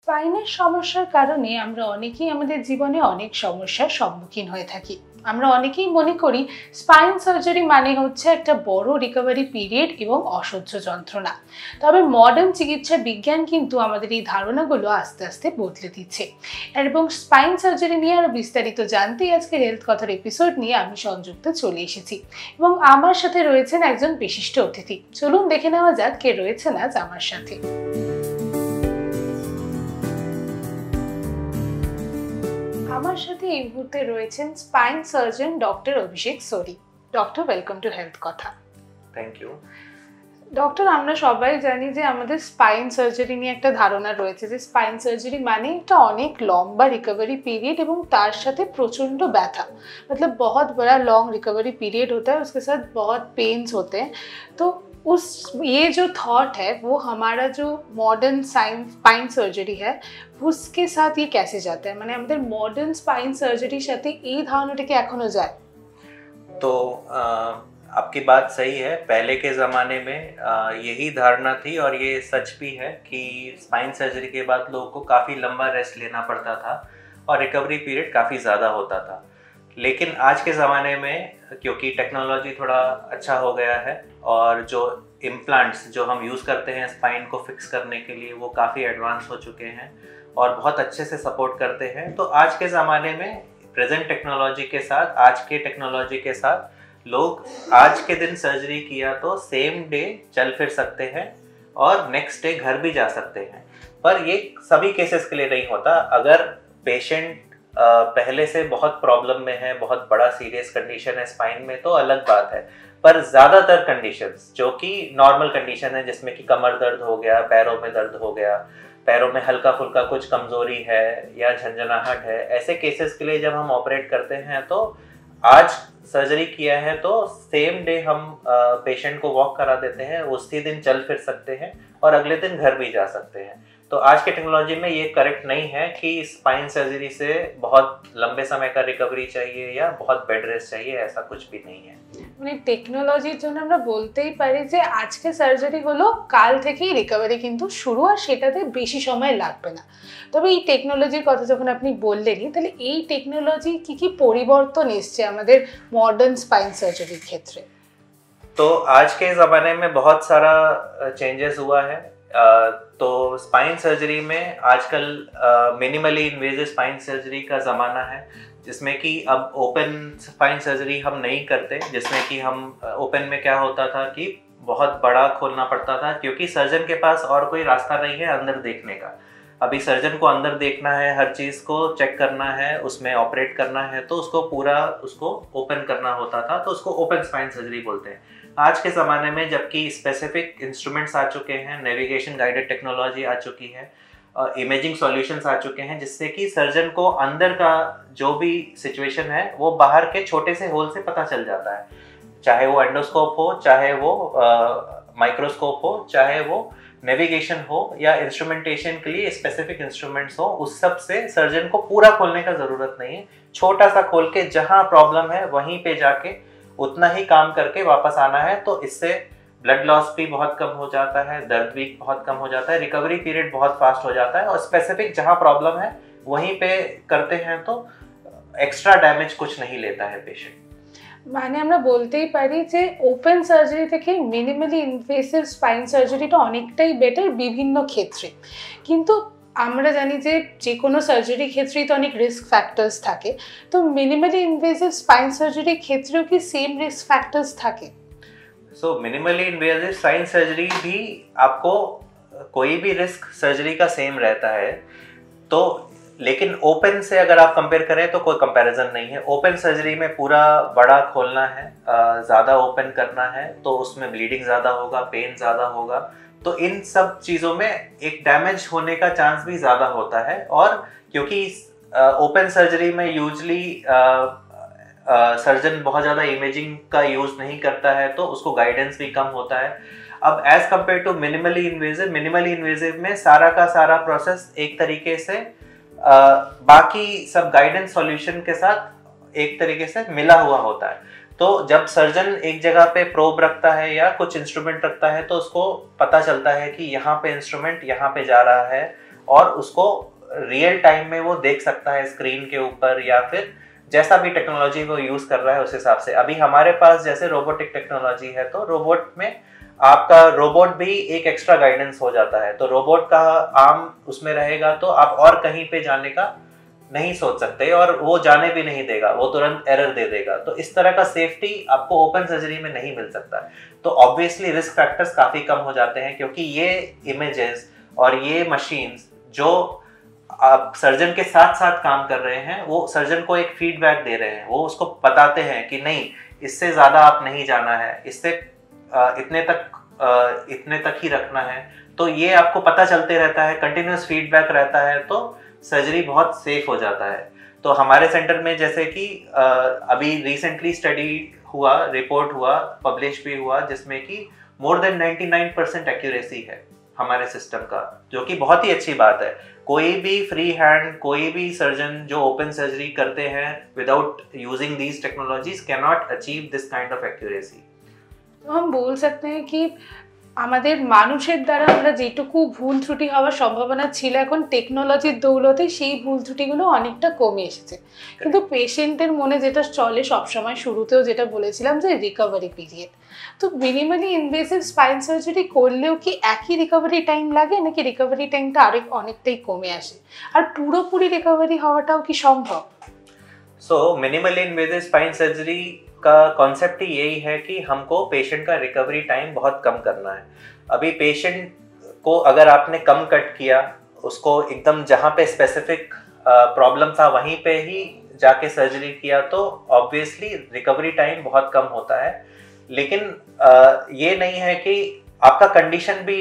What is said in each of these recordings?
স্পাইনের সমস্যার কারণে আমরা অনেকেই আমাদের জীবনে অনেক সমস্যার সম্মুখীন হয়ে থাকি। আমরা অনেকেই মনে করি স্পাইন সার্জারি মানে হচ্ছে একটা বড় রিকভারি পিরিয়ড এবং অসহ্য যন্ত্রণা। তবে মডার্ন চিকিৎসা বিজ্ঞান কিন্তু আমাদের এই ধারণাগুলো আস্তে আস্তে বদলে দিচ্ছে। এবং স্পাইন সার্জারি নিয়ে আরো বিস্তারিত জানতেই আজকের হেলথ কথার এপিসোড নিয়ে আমি সংযুক্ত চলে এসেছি এবং আমার সাথে রয়েছেন একজন বিশিষ্ট অতিথি। চলুন দেখে নেওয়া যাক কে রয়েছেন আজ আমার সাথে। আমার সাথে এই মুহূর্তে রয়েছেন spine surgeon doctor Abhishek Sori. Doctor, welcome to health কথা। Thank you. ডক্টর, আমরা সবাই জানি যে আমাদের স্পাইন সার্জারি নিয়ে একটা ধারণা রয়েছে যে স্পাইন সার্জারি মানে একটা অনেক লম্বা रिकवरी पीरियड এবং তার সাথে প্রচন্ড ব্যথা। मतलब बहुत बड़ा लॉन्ग रिकवरी पीरियड होता है, उसके साथ बहुत पेन्स होते हैं। तो ये जो थॉट है वो हमारा जो मॉडर्न स्पाइन सर्जरी है उसके साथ ये कैसे जाता है? মানে আমাদের মডার্ন স্পাইন সার্জারির সাথে এই ধারণাটা কি এখনো যায়? तो आपकी बात सही है। पहले के ज़माने में यही धारणा थी और ये सच भी है कि स्पाइन सर्जरी के बाद लोगों को काफ़ी लंबा रेस्ट लेना पड़ता था और रिकवरी पीरियड काफ़ी ज़्यादा होता था। लेकिन आज के ज़माने में क्योंकि टेक्नोलॉजी थोड़ा अच्छा हो गया है और जो इम्प्लांट्स जो हम यूज़ करते हैं स्पाइन को फिक्स करने के लिए वो काफ़ी एडवांस हो चुके हैं और बहुत अच्छे से सपोर्ट करते हैं। तो आज के ज़माने में प्रेजेंट टेक्नोलॉजी के साथ, आज के टेक्नोलॉजी के साथ लोग आज के दिन सर्जरी किया तो सेम डे चल फिर सकते हैं और नेक्स्ट डे घर भी जा सकते हैं। पर ये सभी केसेस के लिए नहीं होता। अगर पेशेंट पहले से बहुत प्रॉब्लम में है, बहुत बड़ा सीरियस कंडीशन है स्पाइन में, तो अलग बात है। पर ज़्यादातर कंडीशंस जो कि नॉर्मल कंडीशन है, जिसमें कि कमर दर्द हो गया, पैरों में दर्द हो गया, पैरों में हल्का फुल्का कुछ कमज़ोरी है या झंझनाहट है, ऐसे केसेस के लिए जब हम ऑपरेट करते हैं तो आज सर्जरी किया है तो सेम डे हम पेशेंट को वॉक करा देते हैं, उसी दिन चल फिर सकते हैं और अगले दिन घर भी जा सकते हैं। तो आज के टेक्नोलॉजी में ये करेक्ट नहीं है कि स्पाइन सर्जरी से बहुत लंबे समय का रिकवरी चाहिए या बहुत बेड रेस्ट चाहिए, ऐसा कुछ भी नहीं है। মানে টেকনোলজির জন্য আমরা বলতেই পারি যে আজকে সার্জারি হলো কাল থেকেই রিকভারি কিন্তু শুরু, আর সেটাতে বেশি সময় লাগবে না। তবে এই টেকনোলজির কথা যখন আপনি বললেনই, তাহলে এই টেকনোলজি কি পরিবর্তন এসছে আমাদের মডার্ন স্পাইন সার্জারির ক্ষেত্রে? तो आज के ज़माने में बहुत सारा चेंजेस हुआ है। तो स्पाइन सर्जरी में आजकल मिनिमली इन्वेजिव स्पाइन सर्जरी का ज़माना है, जिसमें कि अब ओपन स्पाइन सर्जरी हम नहीं करते। जिसमें कि हम ओपन में क्या होता था कि बहुत बड़ा खोलना पड़ता था, क्योंकि सर्जन के पास और कोई रास्ता नहीं है अंदर देखने का। अभी सर्जन को अंदर देखना है, हर चीज़ को चेक करना है, उसमें ऑपरेट करना है, तो उसको ओपन करना होता था, तो उसको ओपन स्पाइन सर्जरी बोलते हैं। आज के ज़माने में जबकि स्पेसिफिक इंस्ट्रूमेंट्स आ चुके हैं, नेविगेशन गाइडेड टेक्नोलॉजी आ चुकी है, इमेजिंग सॉल्यूशंस आ चुके हैं, जिससे कि सर्जन को अंदर का जो भी सिचुएशन है वो बाहर के छोटे से होल से पता चल जाता है। चाहे वो एंडोस्कोप हो, चाहे वो माइक्रोस्कोप हो, चाहे वो नेविगेशन हो या इंस्ट्रूमेंटेशन के लिए स्पेसिफिक इंस्ट्रूमेंट्स हो, उस सब से सर्जन को पूरा खोलने का ज़रूरत नहीं है। छोटा सा खोल के जहाँ प्रॉब्लम है वहीं पे जाके उतना ही काम करके वापस आना है। तो इससे ब्लड लॉस भी बहुत कम हो जाता है, दर्द भी बहुत कम हो जाता है, रिकवरी पीरियड बहुत फास्ट हो जाता है और स्पेसिफिक जहाँ प्रॉब्लम है वहीं पे करते हैं तो एक्स्ट्रा डैमेज कुछ नहीं लेता है पेशेंट। মানে আমরা বলতেই পারি যে ওপেন সার্জারি থেকে মিনিমালি ইনভেসিভ স্পাইন সার্জারিটা অনেকটাই বেটার বিভিন্ন ক্ষেত্রে। কিন্তু আমরা জানি যে যে কোনো সার্জারির ক্ষেত্রেই তো অনেক রিস্ক ফ্যাক্টরস থাকে। তো মিনিমালি ইনভেসিভ স্পাইন সার্জারির ক্ষেত্রেও কি সেম রিস্ক ফ্যাক্টরস থাকে? सो मिनिमली इन्वेजिव स्पाइन सर्जरी भी आपको कोई भी रिस्क सर्जरी का सेम रहता है। तो लेकिन ओपन से अगर आप कंपेयर करें तो कोई कंपैरिजन नहीं है। ओपन सर्जरी में पूरा बड़ा खोलना है, ज़्यादा ओपन करना है, तो उसमें ब्लीडिंग ज़्यादा होगा, पेन ज़्यादा होगा, तो इन सब चीज़ों में एक डैमेज होने का चांस भी ज़्यादा होता है। और क्योंकि ओपन सर्जरी में यूजली सर्जन बहुत ज़्यादा इमेजिंग का यूज़ नहीं करता है, तो उसको गाइडेंस भी कम होता है। अब as compare to minimally invasive में सारा का सारा प्रोसेस एक तरीके से बाकी सब गाइडेंस सॉल्यूशन के साथ एक तरीके से मिला हुआ होता है। तो जब सर्जन एक जगह पे प्रोब रखता है या कुछ इंस्ट्रूमेंट रखता है तो उसको पता चलता है कि यहाँ पे इंस्ट्रूमेंट यहाँ पे जा रहा है और उसको रियल टाइम में वो देख सकता है स्क्रीन के ऊपर, या फिर जैसा भी टेक्नोलॉजी वो यूज कर रहा है उस हिसाब से। अभी हमारे पास जैसे रोबोटिक टेक्नोलॉजी है, तो रोबोट में आपका रोबोट भी एक एक्स्ट्रा गाइडेंस हो जाता है, तो रोबोट का आर्म उसमें रहेगा तो आप और कहीं पे जाने का नहीं सोच सकते, और वो जाने भी नहीं देगा, वो तुरंत एरर दे देगा। तो इस तरह का सेफ्टी आपको ओपन सर्जरी में नहीं मिल सकता। तो ऑब्वियसली रिस्क फैक्टर्स काफी कम हो जाते हैं, क्योंकि ये इमेजेस और ये मशीन्स जो आप सर्जन के साथ साथ काम कर रहे हैं, वो सर्जन को एक फीडबैक दे रहे हैं, वो उसको बताते हैं कि नहीं, इससे ज्यादा आप नहीं जाना है, इससे इतने तक ही रखना है। तो ये आपको पता चलते रहता है, कंटिन्यूअस फीडबैक रहता है, तो सर्जरी बहुत सेफ हो जाता है। तो हमारे सेंटर में जैसे कि अभी रिसेंटली स्टडी हुआ, रिपोर्ट हुआ, पब्लिश भी हुआ, जिसमें कि मोर देन 99% एक्यूरेसी है हमारे सिस्टम का, जो कि बहुत ही अच्छी बात है। कोई भी फ्री हैंड, कोई भी सर्जन जो ओपन सर्जरी करते हैं without using these technologies can not achieve this kind of accuracy. तो हम बोल सकते हैं कि আমাদের মানুষের দ্বারা আমরা যেটুকু ভুল ত্রুটি হওয়ার সম্ভাবনা ছিল, এখন টেকনোলজির দৌলতে সেই ভুল ত্রুটিগুলো অনেকটা কমে এসেছে। কিন্তু পেশেন্টের মনে যেটা চলে সবসময়, শুরুতেও যেটা বলেছিলাম যে রিকভারি পিরিয়ড, তো মিনিমালি ইনভেসিভ স্পাইন সার্জারি করলেও কি একই রিকভারি টাইম লাগে, নাকি রিকভারি টাইমটা অনেকটাই কমে আসে, আর পুরোপুরি রিকভারি হওয়াটাও কি সম্ভব? सो मिनिमली इन्वेसिव स्पाइन सर्जरी का कॉन्सेप्ट ही यही है कि हमको पेशेंट का रिकवरी टाइम बहुत कम करना है। अभी पेशेंट को अगर आपने कम कट किया, उसको एकदम जहाँ पे स्पेसिफिक प्रॉब्लम था वहीं पे ही जाके सर्जरी किया, तो ऑब्वियसली रिकवरी टाइम बहुत कम होता है। लेकिन ये नहीं है कि आपका कंडीशन भी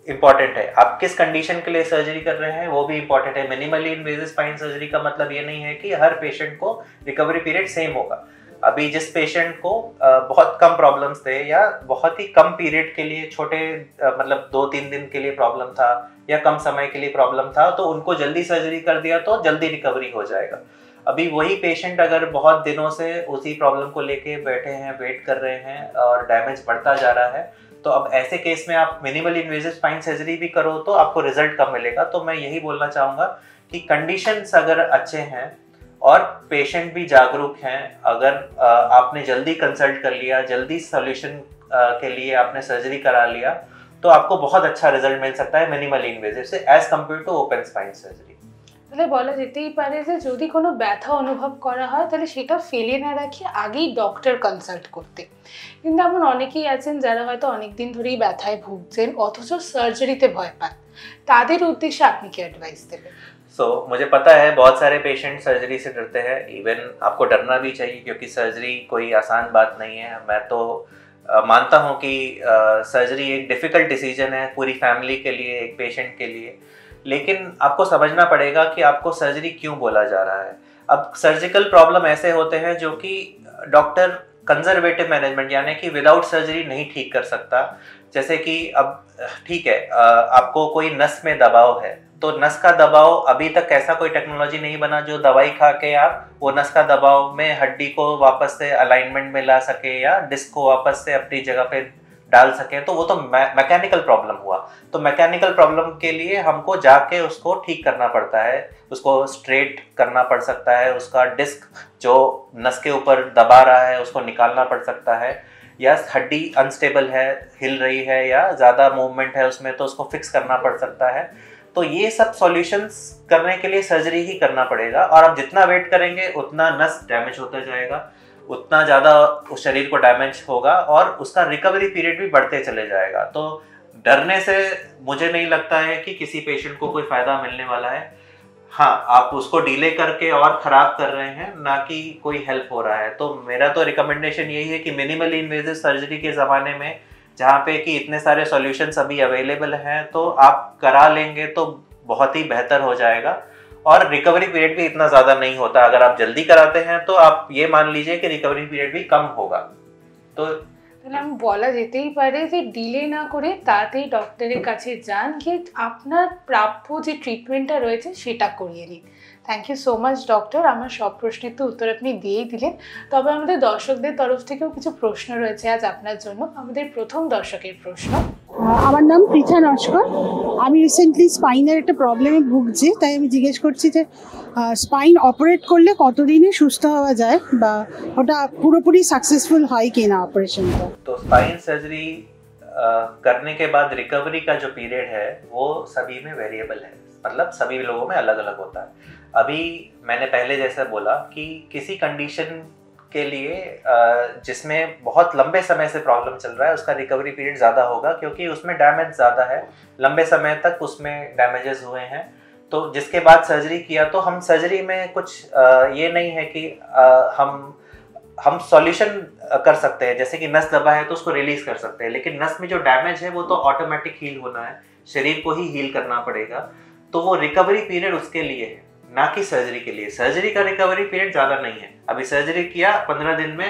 इम्पॉर्टेंट है, आप किस कंडीशन के लिए सर्जरी कर रहे हैं वो भी इम्पॉर्टेंट है। मिनिमली इन्वेसिव स्पाइन सर्जरी का मतलब ये नहीं है कि हर पेशेंट को रिकवरी पीरियड सेम होगा। अभी जिस पेशेंट को बहुत कम प्रॉब्लम्स थे, या बहुत ही कम पीरियड के लिए, छोटे मतलब 2-3 दिन के लिए प्रॉब्लम था, या कम समय के लिए प्रॉब्लम था, तो उनको जल्दी सर्जरी कर दिया तो जल्दी रिकवरी हो जाएगा। अभी वही पेशेंट अगर बहुत दिनों से उसी प्रॉब्लम को लेके बैठे हैं, वेट कर रहे हैं, और डैमेज बढ़ता जा रहा है, तो अब ऐसे केस में आप मिनिमल इन्वेसिव स्पाइन सर्जरी भी करो तो आपको रिजल्ट कम मिलेगा। तो मैं यही बोलना चाहूँगा कि कंडीशंस अगर अच्छे हैं और पेशेंट भी जागरूक हैं, अगर आपने जल्दी कंसल्ट कर लिया, जल्दी सॉल्यूशन के लिए आपने सर्जरी करा लिया, तो आपको बहुत अच्छा रिजल्ट मिल सकता है मिनिमल इन्वेसिव से as compare to open spine surgery. তাহলে বলা যেতেই পারে যে যদি কোনো ব্যথা অনুভব করা হয় তাহলে সেটা ফেলে না রাখি আগেই ডক্টর কনসাল্ট করতে। কিন্তু এমন অনেকেই আছেন যারা হয়তো অনেক দিন ধরেই ব্যথায় ভুগছেন অথচ সার্জারিতে ভয় পান, তাদের উদ্দেশ্যে আপনি কি অ্যাডভাইস দেবেন? मुझे पता है बहुत सारे पेशेंट सर्जरी से डरते हैं। इवन आपको डरना भी चाहिए, क्योंकि सर्जरी कोई आसान बात नहीं है। मैं तो मानता हूँ कि सर्जरी एक डिफ़िकल्ट डिसीजन है पूरी फैमिली के लिए, एक पेशेंट के लिए। लेकिन आपको समझना पड़ेगा कि आपको सर्जरी क्यों बोला जा रहा है। अब सर्जिकल प्रॉब्लम ऐसे होते हैं जो कि डॉक्टर कंजर्वेटिव मैनेजमेंट यानी कि विदाउट सर्जरी नहीं ठीक कर सकता। जैसे कि अब ठीक है, आपको कोई नस में दबाव है, तो नस का दबाव अभी तक ऐसा कोई टेक्नोलॉजी नहीं बना जो दवाई खा के आप वो नस का दबाव में हड्डी को वापस से अलाइनमेंट में ला सके, या डिस्क को वापस से अपनी जगह पे डाल सके। तो वो तो मैकेनिकल प्रॉब्लम हुआ। तो मैकेनिकल प्रॉब्लम के लिए हमको जाके उसको ठीक करना पड़ता है, उसको स्ट्रेट करना पड़ सकता है, उसका डिस्क जो नस के ऊपर दबा रहा है उसको निकालना पड़ सकता है, या हड्डी अनस्टेबल है, हिल रही है, या ज़्यादा मूवमेंट है उसमें, तो उसको फिक्स करना पड़ सकता है। तो ये सब सॉल्यूशंस करने के लिए सर्जरी ही करना पड़ेगा। और आप जितना वेट करेंगे उतना नस डैमेज होता जाएगा, उतना ज़्यादा उस शरीर को डैमेज होगा, और उसका रिकवरी पीरियड भी बढ़ते चले जाएगा। तो डरने से मुझे नहीं लगता है कि किसी पेशेंट को कोई फ़ायदा मिलने वाला है। हाँ, आप उसको डिले करके और ख़राब कर रहे हैं, ना कि कोई हेल्प हो रहा है। तो मेरा तो रिकमेंडेशन यही है कि मिनिमली इन्वेसिव सर्जरी के ज़माने में, जहाँ पे कि इतने सारे सॉल्यूशंस अभी अवेलेबल हैं, तो आप करा लेंगे तो बहुत ही बेहतर हो जाएगा। और रिकवरी पीरियड भी इतना ज़्यादा नहीं होता। अगर आप जल्दी कराते हैं तो आप ये मान लीजिए कि रिकवरी पीरियड भी कम होगा। तो তাহলে আমি বলা যেতেই পারে যে ডিলে না করে তাড়াতাড়ি ডক্টরের কাছে যান, গিয়ে আপনার প্রাপ্য যে ট্রিটমেন্টটা রয়েছে সেটা করিয়ে নিন। Thank you so much doctor, আমার সব প্রশ্নের তো উত্তর আপনি দিয়েই দিলেন। তবে আমাদের দর্শকদের তরফ থেকেও কিছু প্রশ্ন রয়েছে আজ আপনার জন্য। আমাদের প্রথম দর্শকের প্রশ্ন, আমার নাম পৃথা নস্কর। আমি রিসেন্টলি স্পাইনের একটা প্রবলেমে ভুগছি, তাই আমি জিজ্ঞেস করছি যে স্পাইন অপারেট করলে কতদিনে সুস্থ হওয়া যায় বা ওটা পুরোপুরি সাকসেসফুল হয় কি না অপারেশনটা। तो स्पाइन सर्जरी करने के बाद रिकवरी का जो पीरियड है वो सभी में वेरिएबल है, मतलब सभी लोगों में अलग अलग होता है। अभी मैंने पहले जैसा बोला कि किसी कंडीशन के लिए जिसमें बहुत लंबे समय से प्रॉब्लम चल रहा है उसका रिकवरी पीरियड ज़्यादा होगा, क्योंकि उसमें डैमेज ज़्यादा है, लंबे समय तक उसमें डैमेजेस हुए हैं। तो जिसके बाद सर्जरी किया तो हम सर्जरी में कुछ ये नहीं है कि हम सॉल्यूशन कर सकते हैं, जैसे कि नस दबा है तो उसको रिलीज कर सकते हैं, लेकिन नस में जो डैमेज है वो तो ऑटोमेटिक हील होना है, शरीर को ही हील करना पड़ेगा। तो वो रिकवरी पीरियड उसके लिए है, ना कि सर्जरी के लिए। सर्जरी का रिकवरी पीरियड ज़्यादा नहीं है। अभी सर्जरी किया 15 दिन में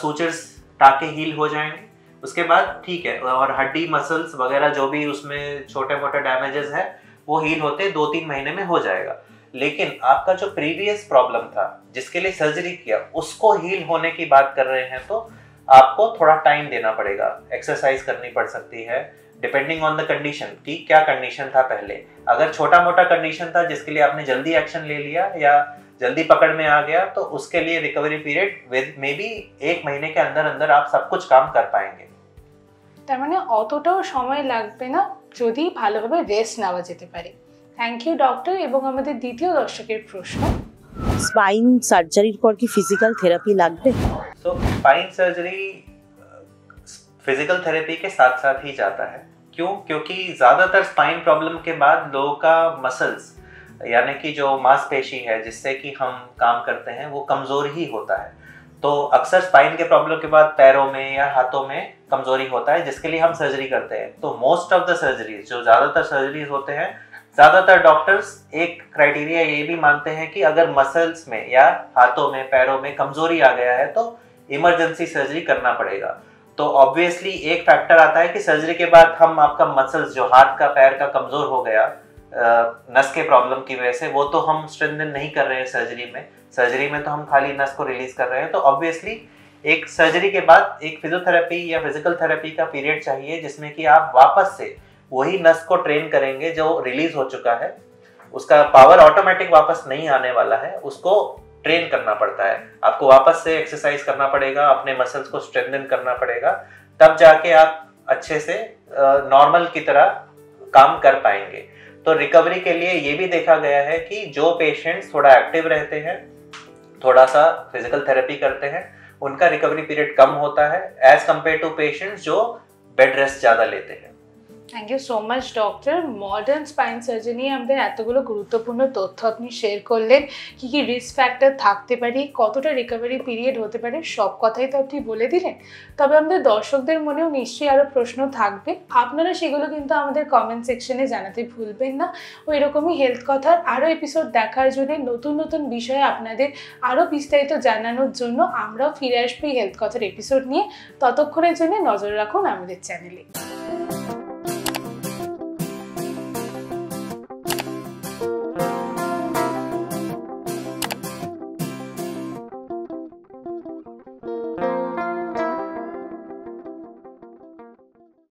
सूचर्स टाके हील हो जाएंगे, उसके बाद ठीक है, और हड्डी मसल्स वगैरह जो भी उसमें छोटे मोटे डैमेजेस है वो हील होते 2-3 महीने में हो जाएगा। लेकिन आपका जो प्रीवियस प्रॉब्लम था जिसके लिए सर्जरी किया उसको हील होने की बात कर रहे हैं तो आपको थोड़ा टाइम देना पड़ेगा, एक्सरसाइज करनी पड़ सकती है डिपेंडिंग ऑन द कंडीशन कि क्या कंडीशन था पहले। अगर छोटा मोटा कंडीशन था जिसके लिए आपने जल्दी एक्शन ले लिया या जल्दी पकड़ में आ गया तो उसके लिए रिकवरी पीरियड मे बी 1 महीने के अंदर अंदर आप सब कुछ काम कर पाएंगे। তার মানে অতটাও সময় লাগবে না যদি ভালোভাবে রেস্ট নেওয়া যেতে পারে। Thank you doctor. এবং আমাদের দ্বিতীয় দর্শকের প্রশ্ন, স্পাইন সার্জারির পর কি ফিজিক্যাল থেরাপি লাগবে? तो स्पाइन सर्जरी फिजिकल थेरेपी के साथ साथ ही जाता है। क्यों? क्योंकि ज़्यादातर स्पाइन प्रॉब्लम के बाद लोगों का मसल्स यानी कि जो मांसपेशी है जिससे कि हम काम करते हैं वो कमज़ोर ही होता है। तो अक्सर स्पाइन के प्रॉब्लम के बाद पैरों में या हाथों में कमज़ोरी होता है जिसके लिए हम सर्जरी करते हैं। तो मोस्ट ऑफ द सर्जरीज, जो ज़्यादातर सर्जरीज होते हैं, ज़्यादातर डॉक्टर्स एक क्राइटेरिया ये भी मानते हैं कि अगर मसल्स में या हाथों में पैरों में कमज़ोरी आ गया है तो इमरजेंसी सर्जरी करना पड़ेगा। तो ऑब्वियसली एक फैक्टर आता है कि सर्जरी के बाद हम आपका मसल्स जो हाथ का पैर का कमज़ोर हो गया नस के प्रॉब्लम की वजह से, वो तो हम स्ट्रेंथन नहीं कर रहे हैं सर्जरी में। सर्जरी में तो हम खाली नस को रिलीज कर रहे हैं। तो ऑब्वियसली एक सर्जरी के बाद एक फिजियोथेरेपी या फिजिकल थेरेपी का पीरियड चाहिए जिसमें कि आप वापस से वही नस को ट्रेन करेंगे जो रिलीज हो चुका है। उसका पावर ऑटोमेटिक वापस नहीं आने वाला है, उसको ट्रेन करना पड़ता है। आपको वापस से एक्सरसाइज करना पड़ेगा, अपने मसल्स को स्ट्रेंथन करना पड़ेगा, तब जाके आप अच्छे से नॉर्मल की तरह काम कर पाएंगे। तो रिकवरी के लिए ये भी देखा गया है कि जो पेशेंट्स थोड़ा एक्टिव रहते हैं, थोड़ा सा फिजिकल थेरेपी करते हैं, उनका रिकवरी पीरियड कम होता है एज कम्पेयर टू पेशेंट्स जो बेड रेस्ट ज़्यादा लेते हैं। Thank you so much doctor. Modern spine surgery নিয়ে আমাদের এতগুলো গুরুত্বপূর্ণ তথ্য আপনি শেয়ার করলেন। কী কী রিস্ক ফ্যাক্টর থাকতে পারে, কতটা রিকভারি পিরিয়ড হতে পারে, সব কথাই তো আপনি বলে দিলেন। তবে আমাদের দর্শকদের মনেও নিশ্চয়ই আরও প্রশ্ন থাকবে, আপনারা সেগুলো কিন্তু আমাদের কমেন্ট সেকশনে জানাতে ভুলবেন না। ওই রকমই হেলথ কথার আরও এপিসোড দেখার জন্য, নতুন নতুন বিষয়ে আপনাদের আরও বিস্তারিত জানানোর জন্য আমরাও ফিরে আসবো এই হেলথ কথার এপিসোড নিয়ে। ততক্ষণের জন্য নজর রাখুন আমাদের চ্যানেলে।